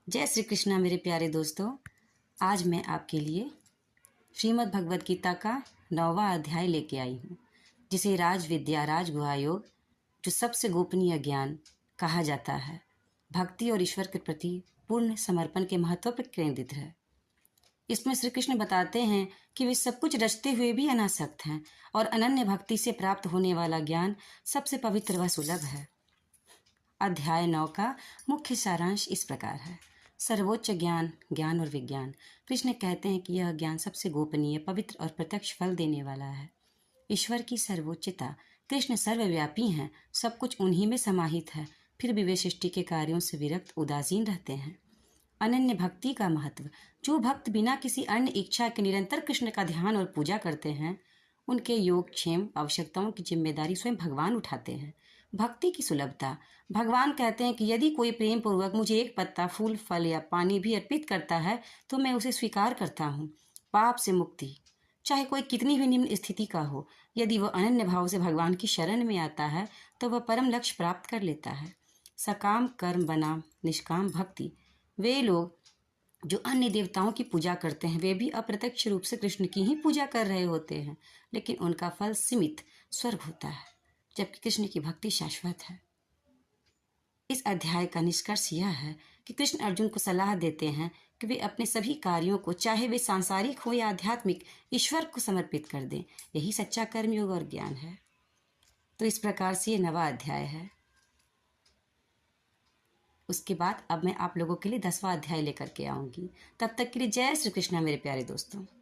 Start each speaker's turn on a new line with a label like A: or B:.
A: जय श्री कृष्णा मेरे प्यारे दोस्तों। आज मैं आपके लिए श्रीमद् भगवद गीता का 9वां अध्याय लेके आई हूँ, जिसे राज विद्या राजगुहा योग, जो सबसे गोपनीय ज्ञान कहा जाता है, भक्ति और ईश्वर के प्रति पूर्ण समर्पण के महत्व पर केंद्रित है। इसमें श्री कृष्ण बताते हैं कि वे सब कुछ रचते हुए भी अनासक्त हैं और अनन्य भक्ति से प्राप्त होने वाला ज्ञान सबसे पवित्र व सुलभ है। अध्याय 9 का मुख्य सारांश इस प्रकार है। सर्वोच्च ज्ञान, ज्ञान और विज्ञान। कृष्ण कहते हैं कि यह ज्ञान सबसे गोपनीय, पवित्र और प्रत्यक्ष फल देने वाला है। ईश्वर की सर्वोच्चता। कृष्ण सर्वव्यापी हैं, सब कुछ उन्हीं में समाहित है, फिर भी वे सृष्टि के कार्यों से विरक्त उदासीन रहते हैं। अनन्य भक्ति का महत्व। जो भक्त बिना किसी अन्य इच्छा के निरंतर कृष्ण का ध्यान और पूजा करते हैं, उनके योग क्षेम आवश्यकताओं की जिम्मेदारी स्वयं भगवान उठाते हैं। भक्ति की सुलभता। भगवान कहते हैं कि यदि कोई प्रेम पूर्वक मुझे एक पत्ता, फूल, फल या पानी भी अर्पित करता है तो मैं उसे स्वीकार करता हूँ। पाप से मुक्ति। चाहे कोई कितनी भी निम्न स्थिति का हो, यदि वह अनन्य भाव से भगवान की शरण में आता है तो वह परम लक्ष्य प्राप्त कर लेता है। सकाम कर्म बनाम निष्काम भक्ति। वे लोग जो अन्य देवताओं की पूजा करते हैं, वे भी अप्रत्यक्ष रूप से कृष्ण की ही पूजा कर रहे होते हैं, लेकिन उनका फल सीमित स्वर्ग होता है, जबकि कृष्ण की भक्ति शाश्वत है। इस अध्याय का निष्कर्ष यह है कि कृष्ण अर्जुन को सलाह देते हैं कि वे अपने सभी कार्यों को, चाहे वे सांसारिक हो या आध्यात्मिक, ईश्वर को समर्पित कर दें। यही सच्चा कर्मयोग और ज्ञान है। तो इस प्रकार से ये 9वां अध्याय है। उसके बाद अब मैं आप लोगों के लिए 10वां अध्याय लेकर के आऊँगी। तब तक के लिए जय श्री कृष्णा मेरे प्यारे दोस्तों।